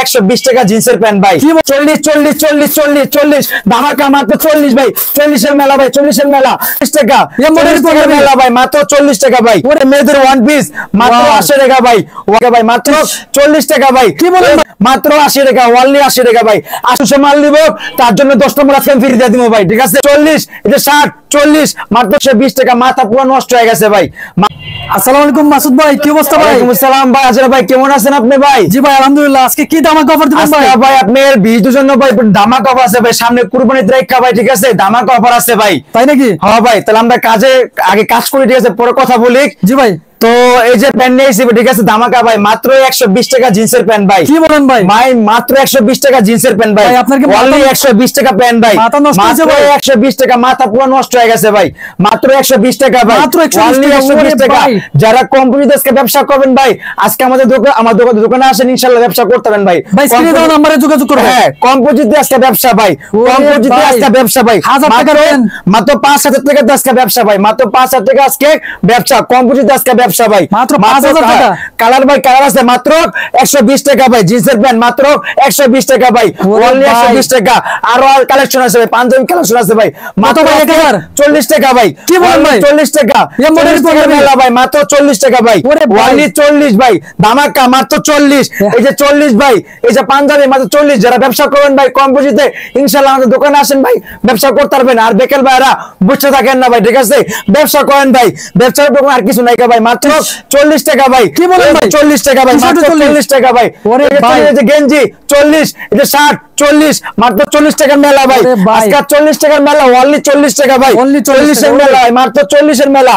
120 টাকা জিন্সের প্যান্ট ভাই 40 40 40 40 40 ধামাকা মাত্র 40 ভাই 40 এর মেলা ভাই 40 এর মেলা 40 টাকা মেলা ভাই মাত্র 40 টাকা ভাই মেয়েদের ওয়ান পিস মাত্র 80 টাকা ভাই ভাই মাত্র 40 টাকা ভাই কি বলেন মাত্র 80 টাকা ওনলি 80 টাকা ভাই 800 মাল নিব তার জন্য 10 নম্বর আজকে ফ্রি দিয়ে দিব ভাই ঠিক আছে 40 এটা 60 40 মাত্র 20 টাকা মাথা পুরো নষ্ট হয়ে গেছে ভাই। আসসালামু আলাইকুম মাসুদ ভাই কি অবস্থা ভাই? ওয়ালাইকুম আসসালাম ভাই আজরা ভাই কেমন আছেন আপনি ভাই? জি ভাই আলহামদুলিল্লাহ। আজকে কি ধামাকা অফার দিবেন ভাই? ভাই আপনার ভিডিওর জন্য ভাই ধামাকা অফার আছে ভাই সামনে কুরবানির ঈদ ভাই ঠিক আছে ধামাকা অফার আছে ভাই। তাই নাকি? হ্যাঁ ভাই তাহলে আমরা আগে কাজ করি ঠিক আছে পরে কথা বলি। জি ভাই তো এই যে প্যান্ট নিয়েছি ঠিক আছে ধামাকা ভাই মাত্র 120 টাকা জিন্সের প্যান্ট ভাই কি বলেন ভাই মাত্র 120 টাকা জিন্সের প্যান্ট ভাই আপনাকে অনলি 120 টাকা প্যান্ট ভাই মাত্র 120 টাকা মাথা পুরো নষ্ট হয়ে গেছে ভাই মাত্র 120 টাকা ভাই মাত্র 120 টাকা যারা কোম্পানিতে আজকে ব্যবসা করবেন ভাই আজকে আমাদের দোকানে আসেন ইনশাআল্লাহ ব্যবসা করতে পারবেন ভাই স্ক্রিনে দেওয়া নম্বরে যোগাযোগ করুন। হ্যাঁ কোম্পানিতে আজকে ব্যবসা ভাই কোম্পানিতে আজকে ব্যবসা ভাই 1000 টাকা দেন মাত্র 5000 টাকা আজকে ব্যবসা ভাই মাত্র 5000 টাকা আজকে ব্যবসা কোম্পানিতে আজকে ব্যবসা ভাই মাত্র 5000 টাকা কালার ভাই কালার আছে মাত্র 120 টাকা ভাই জিন্সের প্যান্ট মাত্র 120 টাকা ভাই অনলি 120 টাকা আর কালেকশন আছে ভাই পাঞ্জাবি কালেকশন আছে ভাই মাত্র 1040 টাকা ভাই কি বলেন ভাই 40 টাকা এই মডেল মেলা ভাই মাত্র 40 টাকা ভাই অনলি 40 ভাই ধামাকা মাত্র 40 এই যে 40 ভাই এই যে পাঞ্জাবি মাত্র 40 যারা ব্যবসা করেন ভাই কোম্পানিতে ইনশাআল্লাহ আমাদের দোকানে আসেন ভাই ব্যবসা করতে পারবেন আর বেকার ভাইরা বসে থাকেন না ভাই ঠিক আছে ব্যবসা করেন ভাই ব্যবসার দোকান আর কিছু নাই ভাই মাত্র 40 টাকা ভাই কি বলেন ভাই 40 টাকা ভাই মাত্র 40 টাকা ভাই ওরে ভাই এই যে গেঞ্জি 40 এটা 60 40 মাত্র 40 টাকার মেলা ভাই আজকে 40 টাকার মেলা অনলি 40 টাকা ভাই অনলি 40 এর মেলা ভাই মাত্র 40 এর মেলা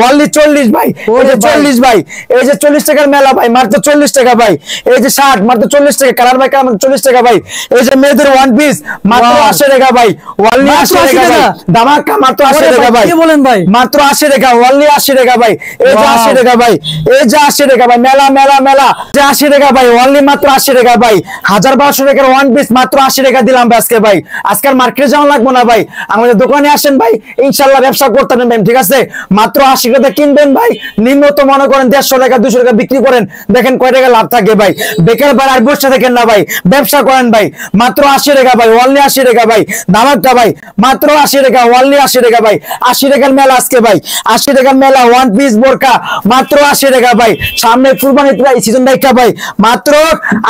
অনলি 40 ভাই এই যে 40 ভাই এই যে 40 টাকার মেলা ভাই মাত্র 40 টাকা ভাই এই যে 60 মাত্র 40 টাকা কালার ভাই কালার 40 টাকা ভাই এই যে মেয়েদের ওয়ান পিস মাত্র 80 টাকা ভাই অনলি 80 টাকা ভাই ধামাকা মাত্র 80 টাকা ভাই কি বলেন ভাই মাত্র 80 টাকা অনলি 80 টাকা ভাই এই যে 80 টাকা ভাই এই যে 80 টাকা ভাই মেলা মেলা মেলা যে 80 টাকা ভাই অনলি মাত্র 80 টাকা ভাই 1200 টাকার ওয়ান পিস মাত্র 80 টাকা দিলাম আজকে ভাই আজকাল মার্কেটে যাওয়া লাগবে না ভাই আমাদের দোকানে আসেন ভাই ইনশাআল্লাহ ব্যবসা করতে পারবেন ঠিক আছে মাত্র 80 টাকা কিনবেন ভাই নিম্নত মনে করেন 150 টাকা 200 টাকা বিক্রি করেন দেখেন কয় টাকা লাভ থাকে ভাই বেকার ভাই আর বসে থাকেন না ভাই ব্যবসা করেন ভাই মাত্র 80 টাকা ভাই অনলি 80 টাকা ভাই ধামাকা ভাই মাত্র 80 টাকা অনলি 80 টাকা ভাই 80 টাকার মেলা আজকে ভাই 80 টাকার মেলা ওয়ান পিস বোরকা মাত্র 80 টাকা ভাই সামনে কুরবানি ভাই সিজন দেখা ভাই মাত্র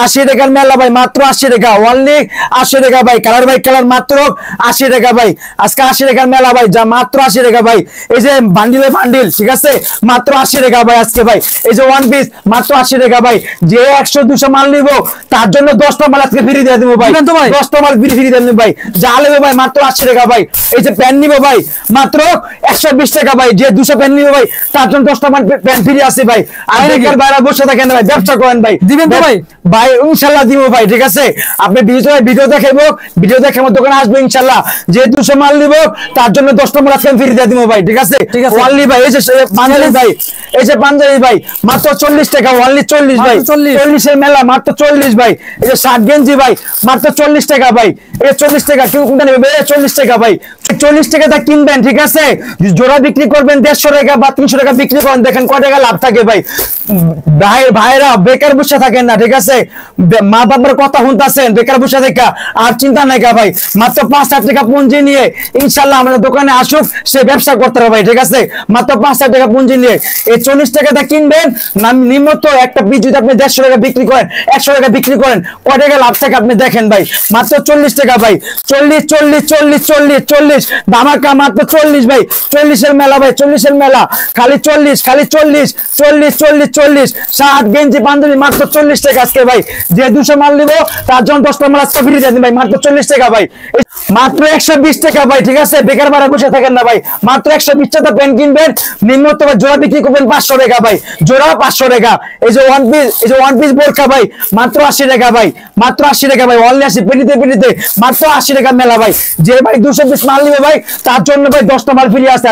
80 টাকার মেলা ভাই মাত্র 80 টাকা অনলি 80 টাকা ভাই কালার ভাই কালার মাত্র 80 টাকা ভাই আজকে 80 টাকার মেলা ভাই যা মাত্র 80 টাকা ভাই এই যে বান্ডিলে বান্ডিল ঠিক আছে মাত্র 80 টাকা ভাই আজকে ভাই এই যে ওয়ান পিস মাত্র 80 টাকা ভাই যে 100 200 মাল নিব তার জন্য 10 টা মাল আজকে ফ্রি দিয়ে দেব ভাই 10 টা মাল ফ্রি দিয়ে দেব ভাই যা নেবে ভাই মাত্র 80 টাকা ভাই এই যে প্যান নিব ভাই মাত্র 120 টাকা ভাই যে 200 প্যান নিব ভাই তার জন্য 10 টা মাল প্যান ফ্রি আছে ভাই আর বেকার ভাইরা বসে থাকেন ভাই ব্যবসা করেন ভাই দিবেন তো ভাই ভাই ইনশাআল্লাহ দিব ভাই ঠিক আছে আপনি ভিডিও দেখাবো ভিডিও দেখে আমার দোকানে আসবে ইনশাআল্লাহ যে 200 মাল নিব তার জন্য 10 টা মাল আজকে ফ্রি দিয়ে দিব ভাই ঠিক আছে ওয়ানলি ভাই এই যে পাঞ্জাবি ভাই এই যে পাঞ্জাবি ভাই মাত্র 40 টাকা ওয়ানলি 40 ভাই 40 এর মেলা মাত্র 40 ভাই এই যে 60 গেঞ্জি ভাই মাত্র 40 টাকা ভাই এই 40 টাকা কেউ কোনটা নেবে 40 টাকা ভাই 40 টাকা কিনবেন ঠিক আছে জোড়া বিক্রি করবেন 150 টাকা বা 300 টাকা বিক্রি করেন দেখেন কয় টাকা লাভ থাকে ভাই ভাইরা বেকার বসে থাকেন না ঠিক আছে মা বাবার কথা শুনতাছেন বেকার বসে থাকা আর চিন্তা নাই ভাই মাত্র 5,000 টাকা পুঁজি নিয়ে ইনশাআল্লাহ আমাদের দোকানে আসুক সে ব্যবসা করতে হবে ভাই ঠিক আছে মাত্র 5,000 টাকা পুঁজি নিয়ে এই 40 টাকাটা কিনবেন না নিম্নত একটা পিস যদি আপনি 150 টাকা বিক্রি করেন 100 টাকা বিক্রি করেন কয় টাকা লাভ থাকে আপনি দেখেন ভাই মাত্র 40 টাকা ভাই 40 40 40 40 40 ধামাকা মাত্র 40 ভাই 40 এর মেলা ভাই 40 এর মেলা খালি 40 খালি 40 40 40 40 60 গেঞ্জি পাঞ্জাবি মাত্র 40 টাকা আজকে ভাই যে 200 মাল নিব তার জন্য 10 টা মাল আজকে ফ্রি দিয়ে দিন ভাই মাত্র 40 টাকা ভাই মাত্র 120 টাকা ভাই ঠিক আছে বেকার ভাড়া বসে থাকেন না ভাই মাত্র 120 টাকা প্যান্ট কিনবেন নিম্নত জোড়া বিক্রি করবেন 500 টাকা ভাই জোড়া 500 টাকা এই যে ওয়ান পিস বোরকা ভাই মাত্র 80 টাকা ভাই মাত্র 80 টাকা ভাই অনলি 80 পেনিতে মাত্র 80 টাকা মেলা ভাই যে ভাই 200 পিস মাল নিবে ভাই তার জন্য ভাই 10 টা মাল ফ্রি আছে।